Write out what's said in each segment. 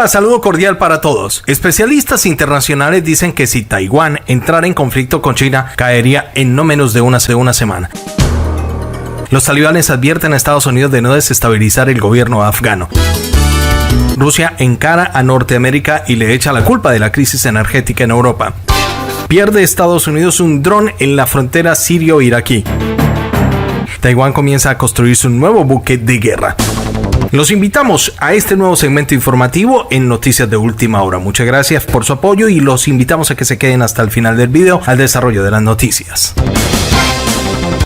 Hola, saludo cordial para todos. Especialistas internacionales dicen que si Taiwán entrara en conflicto con China, caería en no menos de una semana. Los talibanes advierten a Estados Unidos de no desestabilizar el gobierno afgano. Rusia encara a Norteamérica y le echa la culpa de la crisis energética en Europa. Pierde Estados Unidos un dron en la frontera sirio-iraquí. Taiwán comienza a construirse un nuevo buque de guerra. Los invitamos a este nuevo segmento informativo en Noticias de Última Hora. Muchas gracias por su apoyo y los invitamos a que se queden hasta el final del video al desarrollo de las noticias.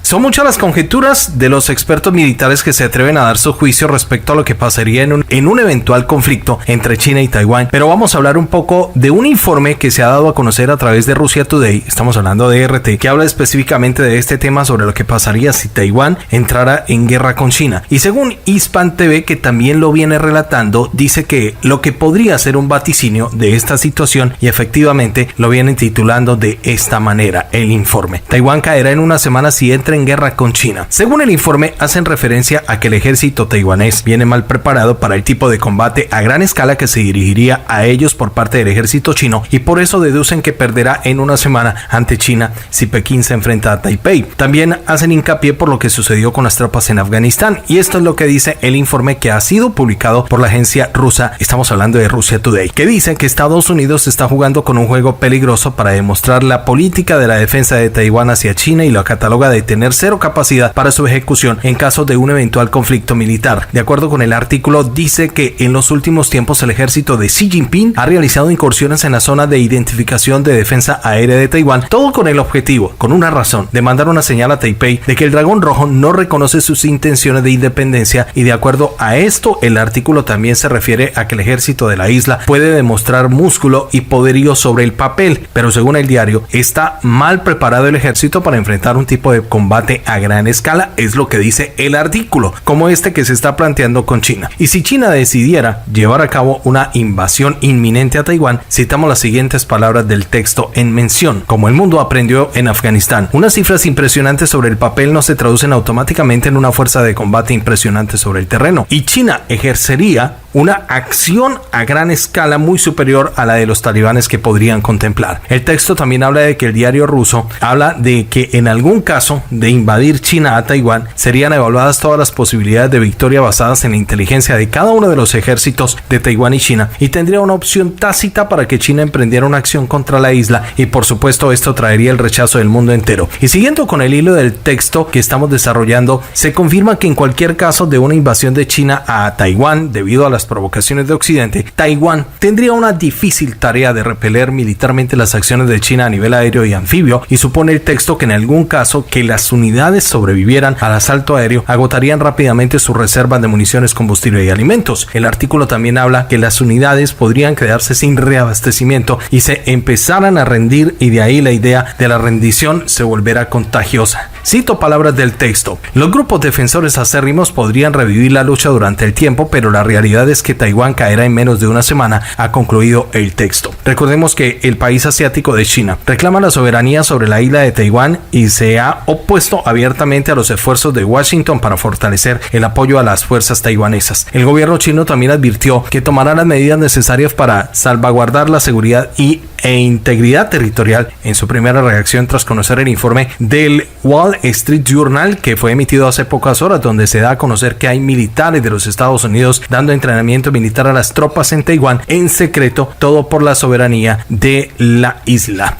Son muchas las conjeturas de los expertos militares que se atreven a dar su juicio respecto a lo que pasaría en un eventual conflicto entre China y Taiwán, pero vamos a hablar un poco de un informe que se ha dado a conocer a través de Russia Today, estamos hablando de RT, que habla específicamente de este tema sobre lo que pasaría si Taiwán entrara en guerra con China. Y según Hispan TV, que también lo viene relatando, dice que lo que podría ser un vaticinio de esta situación, y efectivamente lo vienen titulando de esta manera el informe: Taiwán caerá en una semana si entra en guerra con China. Según el informe, hacen referencia a que el ejército taiwanés viene mal preparado para el tipo de combate a gran escala que se dirigiría a ellos por parte del ejército chino, y por eso deducen que perderá en una semana ante China si Pekín se enfrenta a Taipei. También hacen hincapié por lo que sucedió con las tropas en Afganistán, y esto es lo que dice el informe que ha sido publicado por la agencia rusa, estamos hablando de Russia Today, que dice que Estados Unidos está jugando con un juego peligroso para demostrar la política de la defensa de Taiwán hacia China y lo cataloga de tener cero capacidad para su ejecución en caso de un eventual conflicto militar. De acuerdo con el artículo, dice que en los últimos tiempos el ejército de Xi Jinping ha realizado incursiones en la zona de identificación de defensa aérea de Taiwán, todo con el objetivo, con una razón, de mandar una señal a Taipei de que el dragón rojo no reconoce sus intenciones de independencia, y de acuerdo a esto, el artículo también se refiere a que el ejército de la isla puede demostrar músculo y poderío sobre el papel, pero según el diario, está mal preparado el ejército para enfrentar un tipo de combate a gran escala, es lo que dice el artículo, como este que se está planteando con China. Y si China decidiera llevar a cabo una invasión inminente a Taiwán, citamos las siguientes palabras del texto en mención: como el mundo aprendió en Afganistán, unas cifras impresionantes sobre el papel no se traducen automáticamente en una fuerza de combate impresionante sobre el terreno, y China ejercería una acción a gran escala muy superior a la de los talibanes que podrían contemplar. El texto también habla de que el diario ruso habla de que en algún caso de invadir China a Taiwán, serían evaluadas todas las posibilidades de victoria basadas en la inteligencia de cada uno de los ejércitos de Taiwán y China, y tendría una opción tácita para que China emprendiera una acción contra la isla, y por supuesto esto traería el rechazo del mundo entero. Y siguiendo con el hilo del texto que estamos desarrollando, se confirma que en cualquier caso de una invasión de China a Taiwán debido a las provocaciones de Occidente, Taiwán tendría una difícil tarea de repeler militarmente las acciones de China a nivel aéreo y anfibio, y supone el texto que en algún caso que las unidades sobrevivieran al asalto aéreo, agotarían rápidamente sus reservas de municiones, combustible y alimentos. El artículo también habla que las unidades podrían quedarse sin reabastecimiento y se empezaran a rendir, y de ahí la idea de la rendición se volverá contagiosa. Cito palabras del texto: los grupos defensores acérrimos podrían revivir la lucha durante el tiempo, pero la realidad es que Taiwán caerá en menos de una semana, ha concluido el texto. Recordemos que el país asiático de China reclama la soberanía sobre la isla de Taiwán y se ha opuesto abiertamente a los esfuerzos de Washington para fortalecer el apoyo a las fuerzas taiwanesas. El gobierno chino también advirtió que tomará las medidas necesarias para salvaguardar la seguridad e integridad territorial en su primera reacción tras conocer el informe del Wall Street Journal, que fue emitido hace pocas horas, donde se da a conocer que hay militares de los Estados Unidos dando entrenamiento militar a las tropas en Taiwán en secreto, todo por la soberanía de la isla.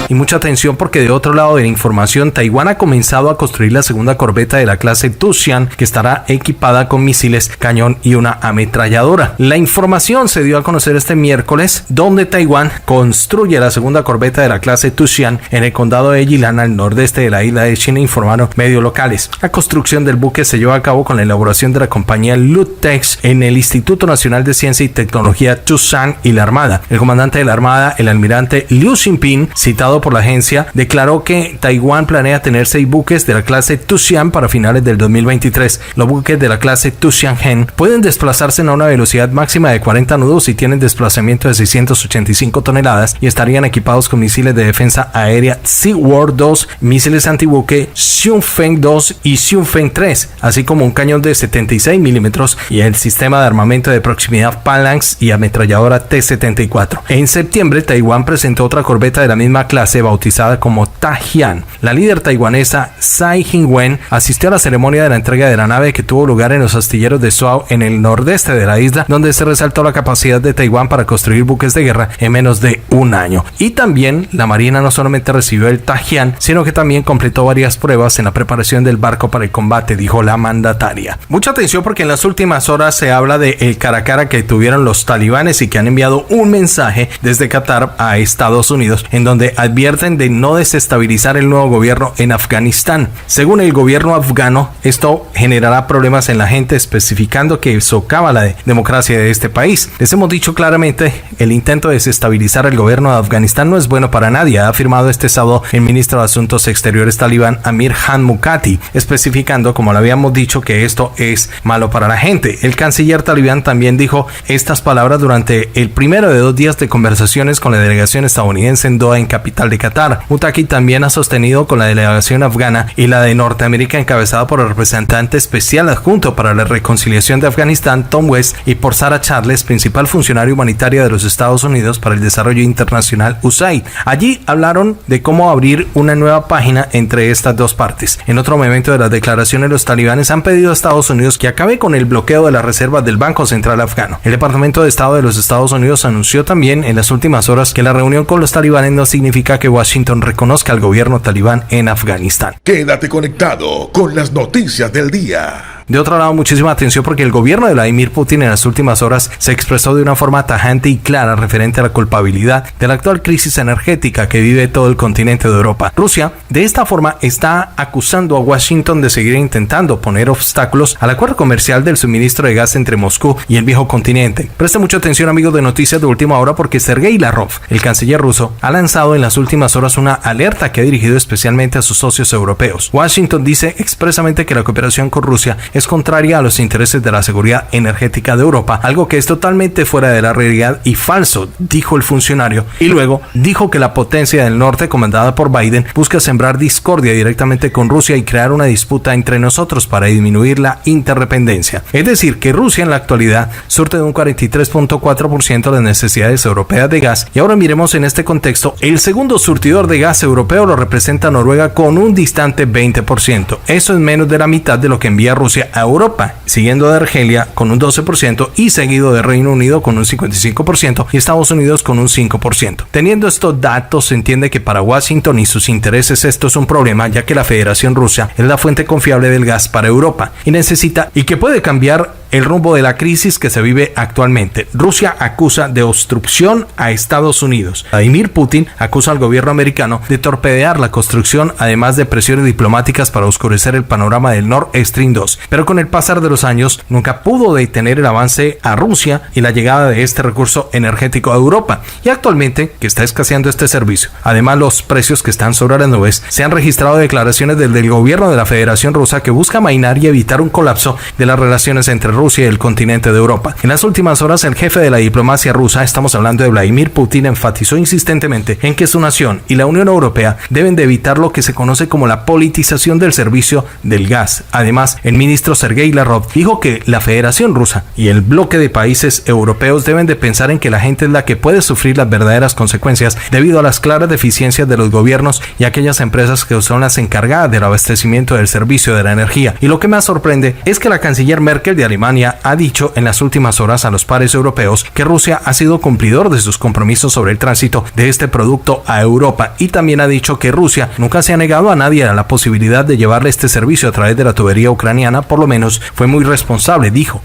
Y mucha atención, porque de otro lado de la información, Taiwán ha comenzado a construir la segunda corbeta de la clase Tushan, que estará equipada con misiles, cañón y una ametralladora. La información se dio a conocer este miércoles, donde Taiwán construye la segunda corbeta de la clase Tushan en el condado de Yilan, al nordeste de la isla de China, informaron medios locales. La construcción del buque se llevó a cabo con la elaboración de la compañía Lutex en el Instituto Nacional de Ciencia y Tecnología Tushan y la Armada. El comandante de la Armada, el almirante Liu Xinping, citado publicado por la agencia, declaró que Taiwán planea tener 6 buques de la clase Tuxian para finales del 2023. Los buques de la clase Tuxianhen pueden desplazarse a una velocidad máxima de 40 nudos y tienen desplazamiento de 685 toneladas y estarían equipados con misiles de defensa aérea Seaworth 2, misiles antibuque Xunfeng 2 y Xunfeng 3, así como un cañón de 76 milímetros y el sistema de armamento de proximidad Phalanx y ametralladora T-74. En septiembre, Taiwán presentó otra corbeta de la misma clase bautizada como Tajian. La líder taiwanesa Tsai Ing-wen asistió a la ceremonia de la entrega de la nave que tuvo lugar en los astilleros de Zhuao en el nordeste de la isla, donde se resaltó la capacidad de Taiwán para construir buques de guerra en menos de un año. Y también la Marina no solamente recibió el Tajian, sino que también completó varias pruebas en la preparación del barco para el combate, dijo la mandataria. Mucha atención porque en las últimas horas se habla de el cara a cara que tuvieron los talibanes y que han enviado un mensaje desde Qatar a Estados Unidos en donde advierten de no desestabilizar el nuevo gobierno en Afganistán. Según el gobierno afgano, esto generará problemas en la gente, especificando que socava la democracia de este país. Les hemos dicho claramente, el intento de desestabilizar el gobierno de Afganistán no es bueno para nadie, ha afirmado este sábado el ministro de Asuntos Exteriores talibán Amir Khan Muqati, especificando, como le habíamos dicho, que esto es malo para la gente. El canciller talibán también dijo estas palabras durante el primero de 2 días de conversaciones con la delegación estadounidense en Doha, en capital de Qatar. Muqati también ha sostenido con la delegación afgana y la de Norteamérica encabezada por el representante especial adjunto para la reconciliación de Afganistán, Tom West, y por Sarah Charles, principal funcionario humanitaria de los Estados Unidos para el Desarrollo Internacional USAID. Allí hablaron de cómo abrir una nueva página entre estas dos partes. En otro momento de las declaraciones, los talibanes han pedido a Estados Unidos que acabe con el bloqueo de las reservas del Banco Central afgano. El Departamento de Estado de los Estados Unidos anunció también en las últimas horas que la reunión con los talibanes no significa que Washington reconozca al gobierno talibán en Afganistán. Quédate conectado con las noticias del día. De otro lado, muchísima atención porque el gobierno de Vladimir Putin en las últimas horas se expresó de una forma tajante y clara referente a la culpabilidad de la actual crisis energética que vive todo el continente de Europa. Rusia, de esta forma, está acusando a Washington de seguir intentando poner obstáculos al acuerdo comercial del suministro de gas entre Moscú y el viejo continente. Preste mucha atención, amigos de Noticias de Última Hora, porque Sergei Lavrov, el canciller ruso, ha lanzado en las últimas horas una alerta que ha dirigido especialmente a sus socios europeos. Washington dice expresamente que la cooperación con Rusia es contraria a los intereses de la seguridad energética de Europa, algo que es totalmente fuera de la realidad y falso, dijo el funcionario, y luego dijo que la potencia del norte, comandada por Biden, busca sembrar discordia directamente con Rusia y crear una disputa entre nosotros para disminuir la interdependencia. Es decir, que Rusia en la actualidad surte de un 43.4% de las necesidades europeas de gas, y ahora miremos en este contexto, el segundo surtidor de gas europeo lo representa Noruega con un distante 20%. Eso es menos de la mitad de lo que envía Rusia a Europa, siguiendo de Argelia con un 12% y seguido de Reino Unido con un 55% y Estados Unidos con un 5%. Teniendo estos datos, se entiende que para Washington y sus intereses esto es un problema, ya que la Federación Rusa es la fuente confiable del gas para Europa y necesita y que puede cambiar el rumbo de la crisis que se vive actualmente. Rusia acusa de obstrucción a Estados Unidos. Vladimir Putin acusa al gobierno americano de torpedear la construcción, además de presiones diplomáticas para oscurecer el panorama del Nord Stream 2. Pero con el pasar de los años, nunca pudo detener el avance a Rusia y la llegada de este recurso energético a Europa. Y actualmente, que está escaseando este servicio, además los precios que están sobre las nubes, se han registrado declaraciones del gobierno de la Federación Rusa que busca amainar y evitar un colapso de las relaciones entre Rusia y el continente de Europa. En las últimas horas, el jefe de la diplomacia rusa, estamos hablando de Vladimir Putin, enfatizó insistentemente en que su nación y la Unión Europea deben de evitar lo que se conoce como la politización del servicio del gas. Además, el ministro Sergei Lavrov dijo que la Federación Rusa y el bloque de países europeos deben de pensar en que la gente es la que puede sufrir las verdaderas consecuencias debido a las claras deficiencias de los gobiernos y aquellas empresas que son las encargadas del abastecimiento del servicio de la energía. Y lo que más sorprende es que la canciller Merkel de Alemania ha dicho en las últimas horas a los pares europeos que Rusia ha sido cumplidor de sus compromisos sobre el tránsito de este producto a Europa, y también ha dicho que Rusia nunca se ha negado a nadie a la posibilidad de llevarle este servicio a través de la tubería ucraniana, por lo menos fue muy responsable, dijo.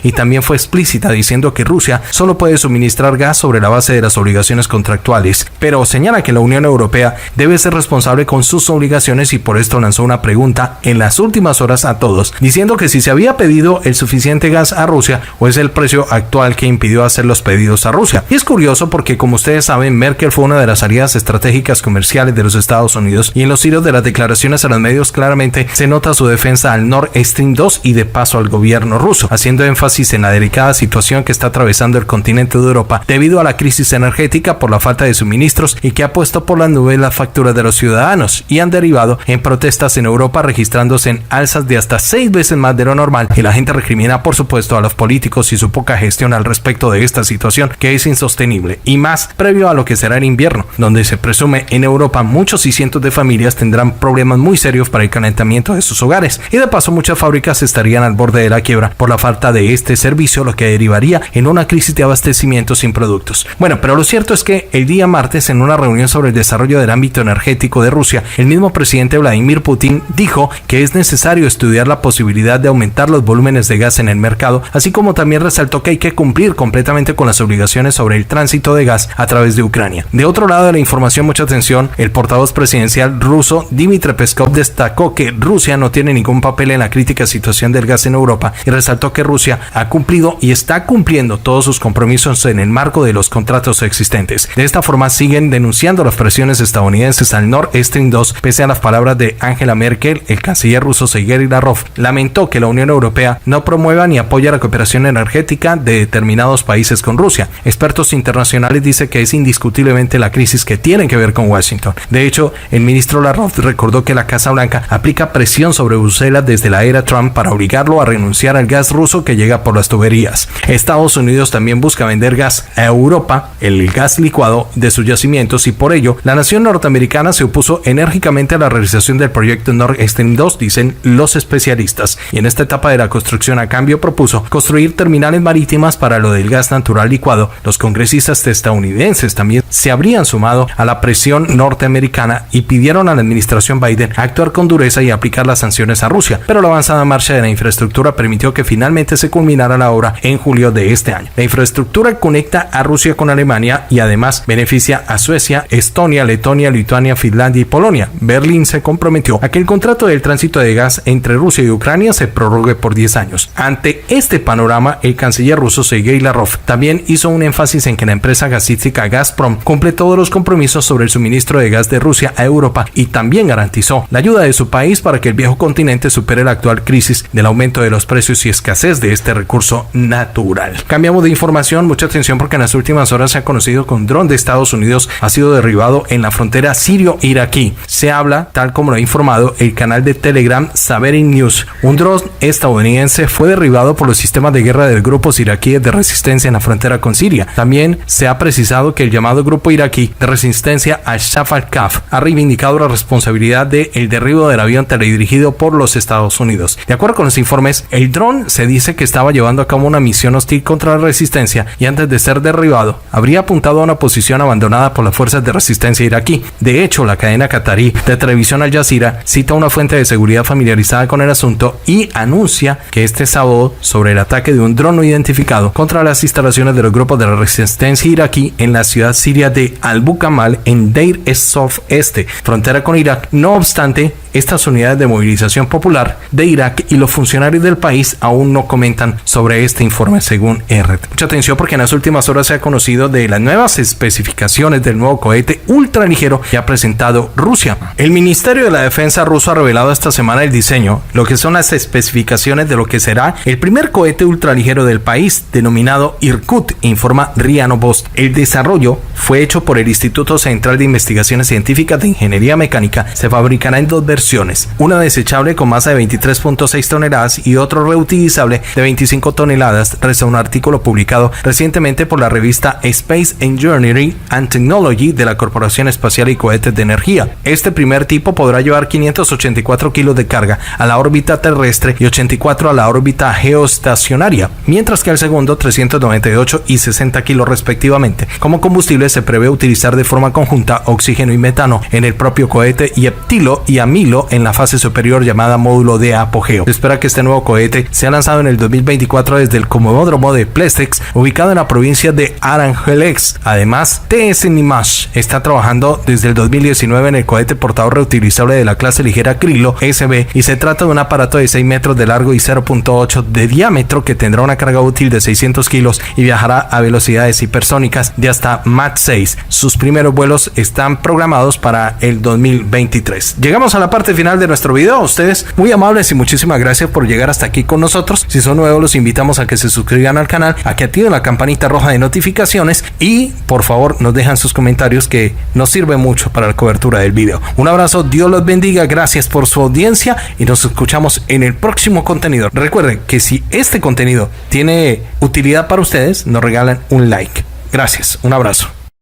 y también fue explícita diciendo que Rusia solo puede suministrar gas sobre la base de las obligaciones contractuales, pero señala que la Unión Europea debe ser responsable con sus obligaciones y por esto lanzó una pregunta en las últimas horas a todos, diciendo que si se había pedido el suficiente gas a Rusia o es el precio actual que impidió hacer los pedidos a Rusia. Y es curioso porque, como ustedes saben, Merkel fue una de las aliadas estratégicas comerciales de los Estados Unidos y en los hilos de las declaraciones a los medios claramente se nota su defensa al Nord Stream 2 y de paso al gobierno ruso, haciendo énfasis en la delicada situación que está atravesando el continente de Europa debido a la crisis energética por la falta de suministros y que ha puesto por las nubes las facturas de los ciudadanos y han derivado en protestas en Europa registrándose en alzas de hasta 6 veces más de lo normal, y la gente recrimina por supuesto a los políticos y su poca gestión al respecto de esta situación que es insostenible, y más previo a lo que será el invierno, donde se presume en Europa muchos y cientos de familias tendrán problemas muy serios para el calentamiento de sus hogares, y de paso muchas fábricas estarían al borde de la quiebra por la falta de este servicio, lo que derivaría en una crisis de abastecimiento sin productos. Bueno, pero lo cierto es que el día martes, en una reunión sobre el desarrollo del ámbito energético de Rusia, el mismo presidente Vladimir Putin dijo que es necesario estudiar la posibilidad de aumentar los volúmenes de gas en el mercado, así como también resaltó que hay que cumplir completamente con las obligaciones sobre el tránsito de gas a través de Ucrania. De otro lado de la información, mucha atención, el portavoz presidencial ruso Dmitry Peskov destacó que Rusia no tiene ningún papel en la crítica situación del gas en Europa y resaltó que Rusia ha cumplido y está cumpliendo todos sus compromisos en el marco de los contratos existentes. De esta forma siguen denunciando las presiones estadounidenses al Nord Stream 2, pese a las palabras de Angela Merkel. El canciller ruso Sergei Lavrov lamentó que la Unión Europea no promueva ni apoya la cooperación energética de determinados países con Rusia. Expertos internacionales dicen que es indiscutiblemente la crisis que tiene que ver con Washington. De hecho, el ministro Lavrov recordó que la Casa Blanca aplica presión sobre Bruselas desde la era Trump para obligarlo a renunciar al gas ruso que llega por las tuberías. Estados Unidos también busca vender gas a Europa, el gas licuado de sus yacimientos, y por ello la nación norteamericana se opuso enérgicamente a la realización del proyecto Nord Stream 2, dicen los especialistas, y en esta etapa de la construcción a cambio propuso construir terminales marítimas para lo del gas natural licuado. Los congresistas estadounidenses también se habrían sumado a la presión norteamericana y pidieron a la administración Biden actuar con dureza y aplicar las sanciones a Rusia, pero la avanzada marcha de la infraestructura permitió que finalmente se culminara la obra en julio de este año. La infraestructura conecta a Rusia con Alemania y además beneficia a Suecia, Estonia, Letonia, Lituania, Finlandia y Polonia. Berlín se comprometió a que el contrato del tránsito de gas entre Rusia y Ucrania se prorrogue por 10 años. Ante este panorama, el canciller ruso Sergei Lavrov también hizo un énfasis en que la empresa gasística Gazprom cumple todos los compromisos sobre el suministro de gas de Rusia a Europa y también garantizó la ayuda de su país para que el viejo continente supere la actual crisis del aumento de los precios y escasez de este recurso natural. Cambiamos de información, mucha atención porque en las últimas horas se ha conocido que un dron de Estados Unidos ha sido derribado en la frontera sirio-iraquí. Se habla, tal como lo ha informado el canal de Telegram Saverin News, un dron estadounidense fue derribado por los sistemas de guerra de grupos iraquíes de resistencia en la frontera con Siria. También se ha precisado que el llamado grupo iraquí de resistencia Al-Shaf al-Kaf ha reivindicado la responsabilidad del derribo del avión teledirigido por los Estados Unidos. De acuerdo con los informes, el dron se dice que estaba llevando a cabo una misión hostil contra la resistencia y antes de ser derribado habría apuntado a una posición abandonada por las fuerzas de resistencia iraquí. De hecho, la cadena qatarí de televisión Al Jazeera cita a una fuente de seguridad familiarizada con el asunto y anuncia que este sábado sobre el ataque de un dron no identificado contra las instalaciones de los grupos de la resistencia iraquí en la ciudad siria de Al-Bukamal en Deir ez-Zor Este, frontera con Irak. No obstante, estas unidades de movilización popular de Irak y los funcionarios del país aún no comentan sobre este informe, según RT. Mucha atención porque en las últimas horas se ha conocido de las nuevas especificaciones del nuevo cohete ultraligero que ha presentado Rusia. El Ministerio de la Defensa ruso ha revelado esta semana el diseño, lo que son las especificaciones de lo que será el primer cohete ultraligero del país, denominado Irkut, informa RIA Novosti. El desarrollo fue hecho por el Instituto Central de Investigaciones Científicas de Ingeniería Mecánica. Se fabricará en dos versiones, una desechable con masa de 23.6 toneladas y otro reutilizable de 25 toneladas, reza un artículo publicado recientemente por la revista Space Engineering and Technology de la Corporación Espacial y Cohetes de Energía. Este primer tipo podrá llevar 584 kilos de carga a la órbita terrestre y 84 a la órbita geoestacionaria, mientras que el segundo 398 y 60 kilos respectivamente. Como combustible se prevé utilizar de forma conjunta oxígeno y metano en el propio cohete y heptilo y amilo Krilo en la fase superior llamada módulo de apogeo. Se espera que este nuevo cohete sea lanzado en el 2024 desde el comodódromo de Plestex, ubicado en la provincia de Aranjuez. Además, TS Nimash está trabajando desde el 2019 en el cohete portador reutilizable de la clase ligera Krilo SB, y se trata de un aparato de 6 metros de largo y 0.8 de diámetro que tendrá una carga útil de 600 kilos y viajará a velocidades hipersónicas de hasta Mach 6. Sus primeros vuelos están programados para el 2023. Llegamos a la parte final de nuestro video. Ustedes muy amables y muchísimas gracias por llegar hasta aquí con nosotros. Si son nuevos, los invitamos a que se suscriban al canal, a que activen la campanita roja de notificaciones y por favor nos dejan sus comentarios, que nos sirve mucho para la cobertura del video. Un abrazo, Dios los bendiga, gracias por su audiencia y nos escuchamos en el próximo contenido. Recuerden que si este contenido tiene utilidad para ustedes, nos regalan un like. Gracias, un abrazo.